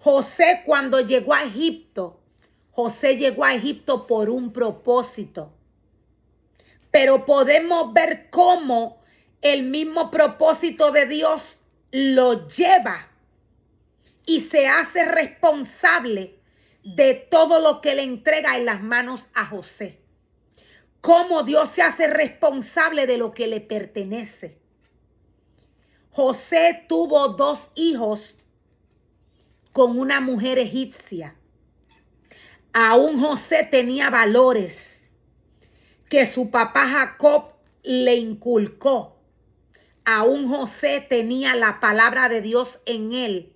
José cuando llegó a Egipto, José llegó a Egipto por un propósito. Pero podemos ver cómo el mismo propósito de Dios lo lleva y se hace responsable de todo lo que le entrega en las manos a José. Cómo Dios se hace responsable de lo que le pertenece. José tuvo 2 hijos con una mujer egipcia. Aún José tenía valores que su papá Jacob le inculcó. Aún José tenía la palabra de Dios en él.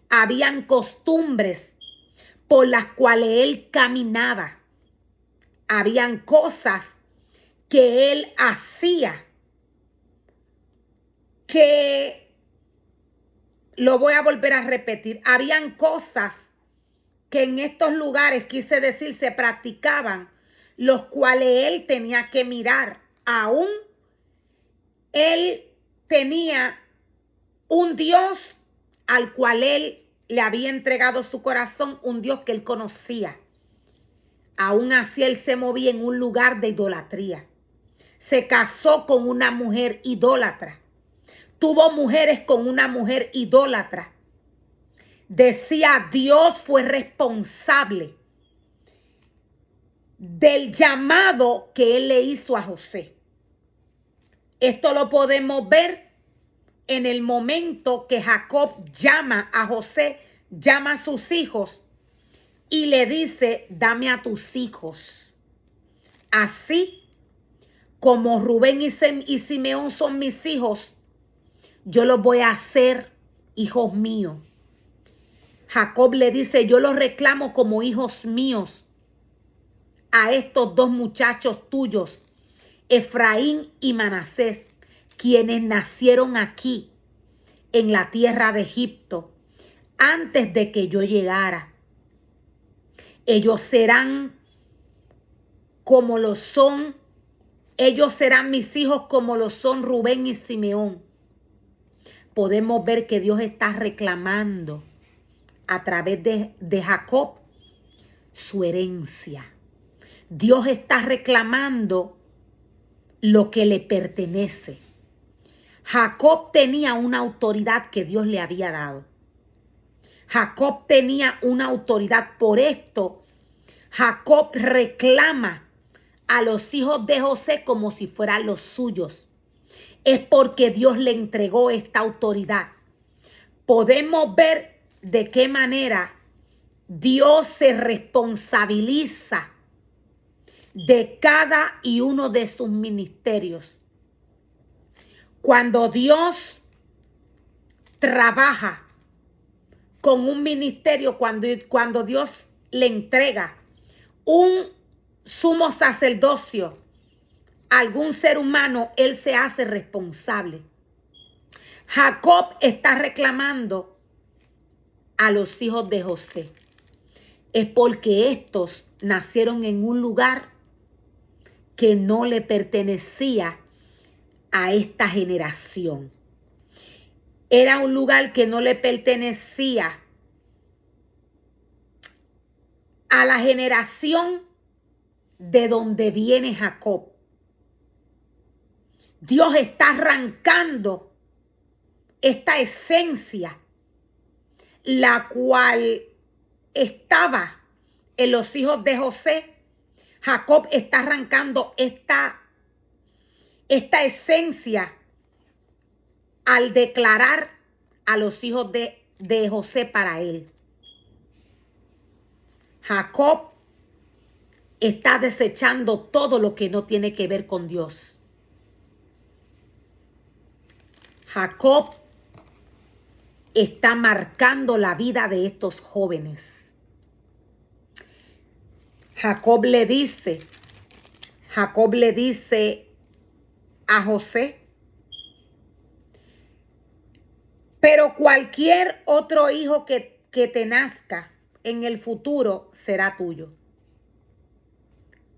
Habían costumbres por las cuales él caminaba. Habían cosas que él hacía que, lo voy a volver a repetir, habían cosas que en estos lugares, quise decir, se practicaban, los cuales él tenía que mirar. Aún él tenía un Dios al cual él le había entregado su corazón, un Dios que él conocía. Aún así él se movía en un lugar de idolatría. Se casó con una mujer idólatra. Tuvo mujeres con una mujer idólatra. Decía, Dios fue responsable del llamado que él le hizo a José. Esto lo podemos ver en el momento que Jacob llama a José, llama a sus hijos y le dice, dame a tus hijos. Así como Rubén y Simeón son mis hijos, yo los voy a hacer hijos míos. Jacob le dice, yo los reclamo como hijos míos a estos 2 muchachos tuyos, Efraín y Manasés, quienes nacieron aquí en la tierra de Egipto antes de que yo llegara. Ellos serán como lo son, ellos serán mis hijos como lo son Rubén y Simeón. Podemos ver que Dios está reclamando a través de Jacob su herencia. Dios está reclamando lo que le pertenece. Jacob tenía una autoridad que Dios le había dado. Jacob tenía una autoridad. Por esto, Jacob reclama a los hijos de José como si fueran los suyos. Es porque Dios le entregó esta autoridad. Podemos ver de qué manera Dios se responsabiliza de cada y uno de sus ministerios. Cuando Dios trabaja con un ministerio, cuando Dios le entrega un sumo sacerdocio a algún ser humano, él se hace responsable. Jacob está reclamando a los hijos de José. Es porque estos nacieron en un lugar que no le pertenecía a esta generación. Era un lugar que no le pertenecía a la generación de donde viene Jacob. Dios está arrancando esta esencia, la cual estaba en los hijos de José. Jacob está arrancando esta esencia al declarar a los hijos de José para él. Jacob está desechando todo lo que no tiene que ver con Dios. Jacob está marcando la vida de estos jóvenes. Jacob le dice a José, pero cualquier otro hijo que te nazca en el futuro será tuyo.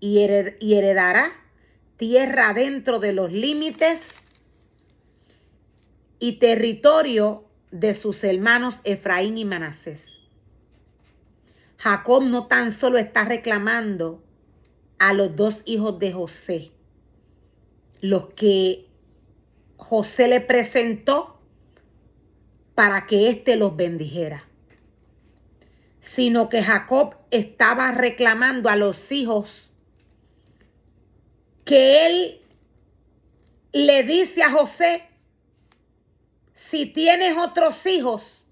Y heredará tierra dentro de los límites y territorio de sus hermanos Efraín y Manasés. Jacob no tan solo está reclamando a los dos hijos de José, los que José le presentó para que éste los bendijera, sino que Jacob estaba reclamando a los hijos que él le dice a José: si tienes otros hijos,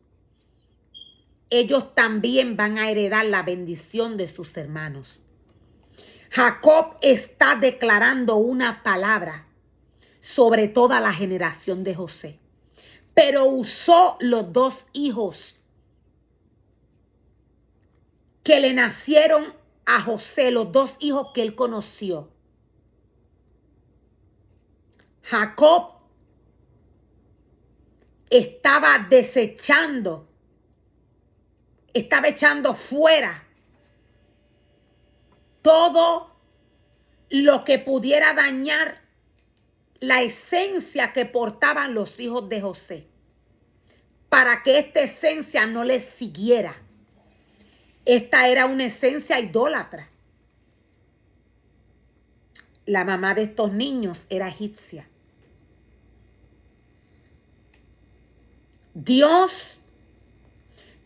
ellos también van a heredar la bendición de sus hermanos. Jacob está declarando una palabra sobre toda la generación de José, pero usó los dos hijos que le nacieron a José, los dos hijos que él conoció. Jacob estaba desechando, estaba echando fuera todo lo que pudiera dañar la esencia que portaban los hijos de José, para que esta esencia no les siguiera. Esta era una esencia idólatra. La mamá de estos niños era egipcia. Dios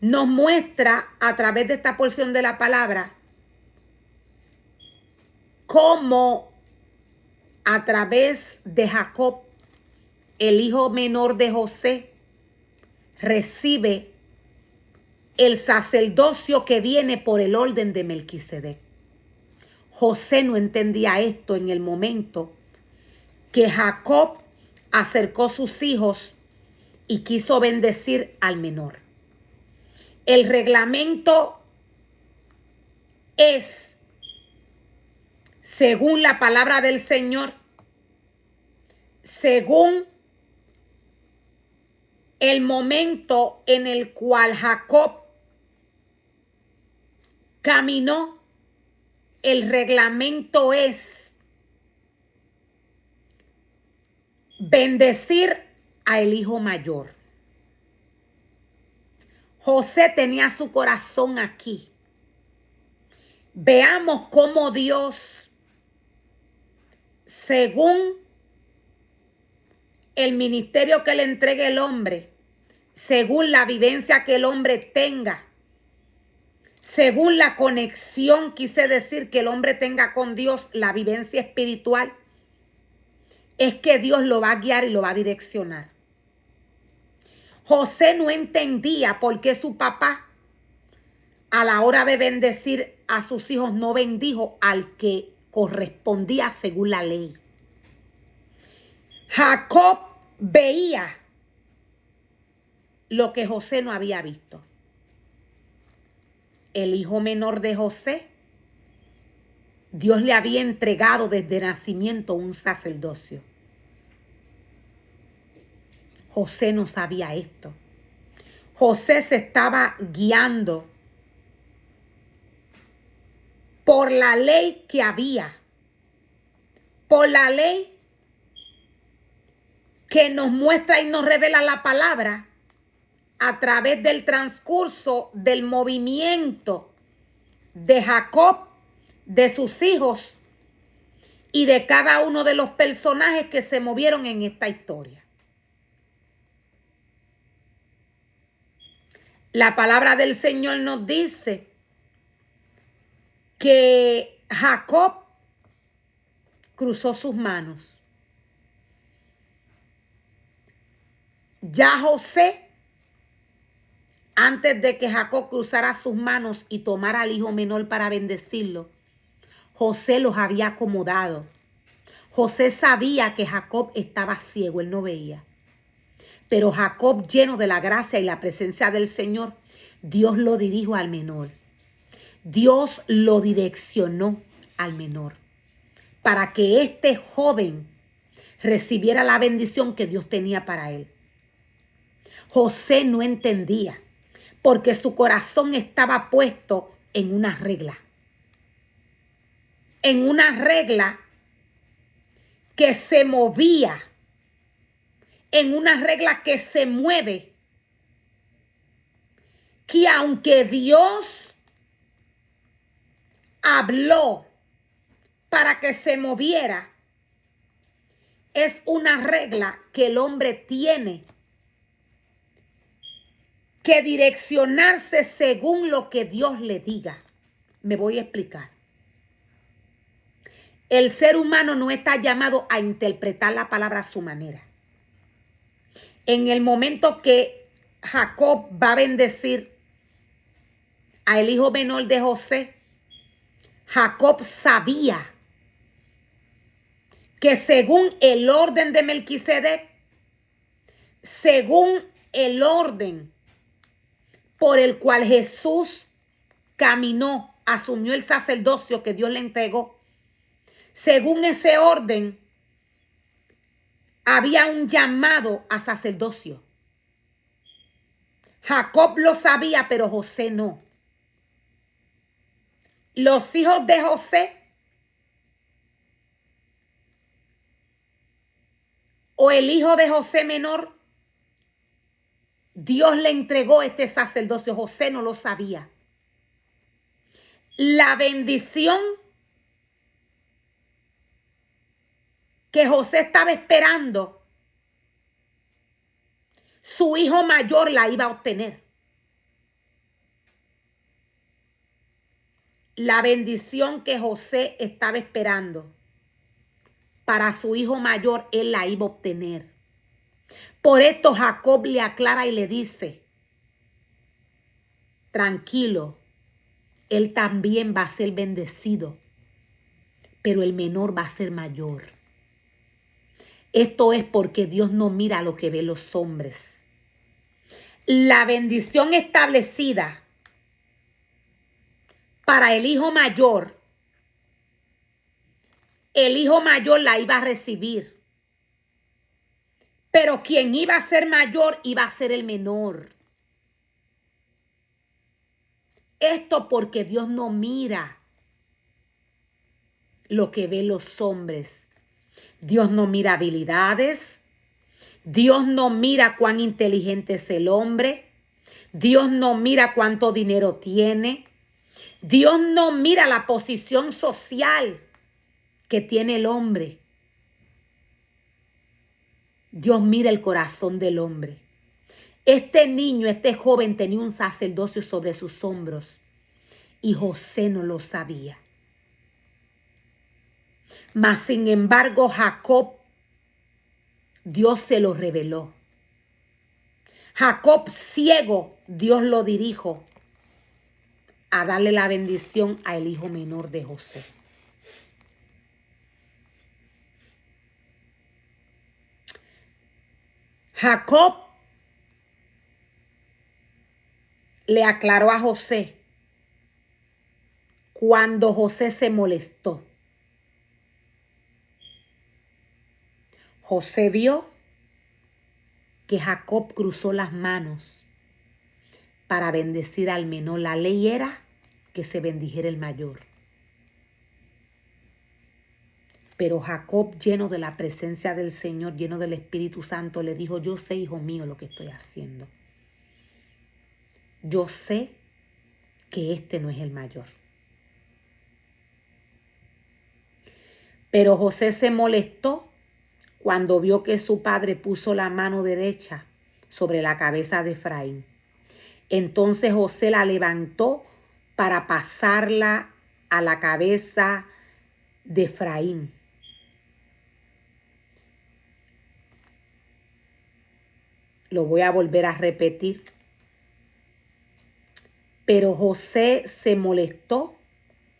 nos muestra a través de esta porción de la palabra cómo a través de Jacob, el hijo menor de José, recibe el sacerdocio que viene por el orden de Melquisedec. José no entendía esto en el momento que Jacob acercó sus hijos y quiso bendecir al menor. El reglamento es, según la palabra del Señor, según el momento en el cual Jacob caminó, el reglamento es bendecir al hijo mayor. José tenía su corazón aquí. Veamos cómo Dios, según el ministerio que le entregue el hombre, según la vivencia que el hombre tenga, según la conexión, quise decir, que el hombre tenga con Dios, la vivencia espiritual, es que Dios lo va a guiar y lo va a direccionar. José no entendía por qué su papá, a la hora de bendecir a sus hijos, no bendijo al que correspondía según la ley. Jacob veía lo que José no había visto. El hijo menor de José, Dios le había entregado desde nacimiento un sacerdocio. José no sabía esto. José se estaba guiando por la ley que había, por la ley que nos muestra y nos revela la palabra a través del transcurso del movimiento de Jacob, de sus hijos y de cada uno de los personajes que se movieron en esta historia. La palabra del Señor nos dice que Jacob cruzó sus manos. Ya José, antes de que Jacob cruzara sus manos y tomara al hijo menor para bendecirlo, José los había acomodado. José sabía que Jacob estaba ciego, él no veía. Pero Jacob, lleno de la gracia y la presencia del Señor, Dios lo dirigió al menor. Dios lo direccionó al menor para que este joven recibiera la bendición que Dios tenía para él. José no entendía porque su corazón estaba puesto en una regla. En una regla que se movía, en una regla que se mueve, que aunque Dios habló para que se moviera, es una regla que el hombre tiene que direccionarse según lo que Dios le diga. Me voy a explicar. El ser humano no está llamado a interpretar la palabra a su manera. En el momento que Jacob va a bendecir al hijo menor de José, Jacob sabía que según el orden de Melquisedec, según el orden por el cual Jesús caminó, asumió el sacerdocio que Dios le entregó, según ese orden, había un llamado a sacerdocio. Jacob lo sabía, pero José no. Los hijos de José o el hijo de José menor, Dios le entregó este sacerdocio. José no lo sabía. La bendición que José estaba esperando, su hijo mayor la iba a obtener. La bendición que José estaba esperando para su hijo mayor, él la iba a obtener. Por esto Jacob le aclara y le dice, tranquilo, él también va a ser bendecido, pero el menor va a ser mayor. Esto es porque Dios no mira lo que ven los hombres. La bendición establecida para el hijo mayor la iba a recibir. Pero quien iba a ser mayor iba a ser el menor. Esto porque Dios no mira lo que ven los hombres. Dios no mira habilidades. Dios no mira cuán inteligente es el hombre. Dios no mira cuánto dinero tiene. Dios no mira la posición social que tiene el hombre. Dios mira el corazón del hombre. Este niño, este joven tenía un sacerdocio sobre sus hombros y José no lo sabía. Mas sin embargo, Jacob, Dios se lo reveló. Jacob ciego, Dios lo dirijo a darle la bendición al hijo menor de José. Jacob le aclaró a José cuando José se molestó. José vio que Jacob cruzó las manos para bendecir al menor. La ley era que se bendijera el mayor. Pero Jacob, lleno de la presencia del Señor, lleno del Espíritu Santo, le dijo, yo sé, hijo mío, lo que estoy haciendo. Yo sé que este no es el mayor. Pero José se molestó cuando vio que su padre puso la mano derecha sobre la cabeza de Efraín. Entonces José la levantó para pasarla a la cabeza de Efraín. Lo voy a volver a repetir. Pero José se molestó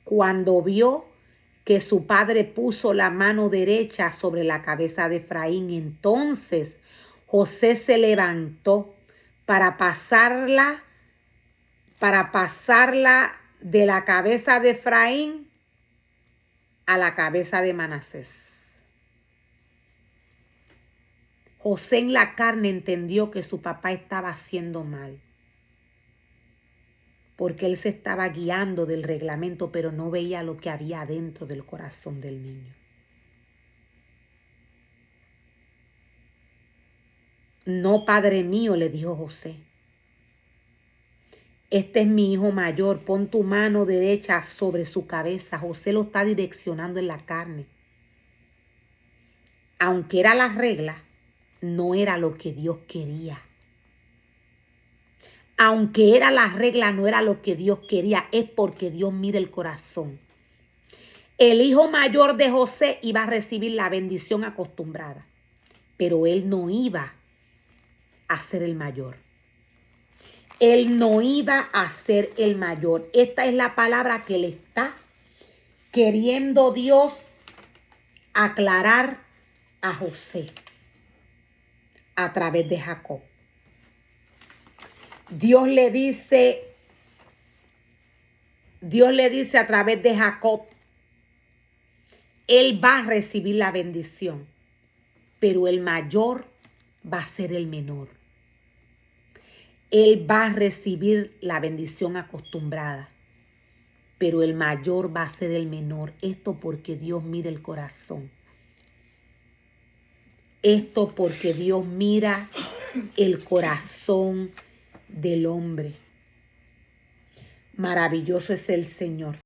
cuando vio que su padre puso la mano derecha sobre la cabeza de Efraín. Entonces José se levantó para pasarla de la cabeza de Efraín a la cabeza de Manasés. José en la carne entendió que su papá estaba haciendo mal, porque él se estaba guiando del reglamento, pero no veía lo que había dentro del corazón del niño. No, padre mío, le dijo José. Este es mi hijo mayor, pon tu mano derecha sobre su cabeza. José lo está direccionando en la carne. Aunque era la regla, no era lo que Dios quería. Aunque era la regla, no era lo que Dios quería, es porque Dios mira el corazón. El hijo mayor de José iba a recibir la bendición acostumbrada, pero él no iba a ser el mayor. Él no iba a ser el mayor. Esta es la palabra que le está queriendo Dios aclarar a José a través de Jacob. Dios le dice a través de Jacob, él va a recibir la bendición, pero el mayor va a ser el menor. Él va a recibir la bendición acostumbrada, pero el mayor va a ser el menor. Esto porque Dios mira el corazón. Esto porque Dios mira el corazón del hombre. Maravilloso es el Señor.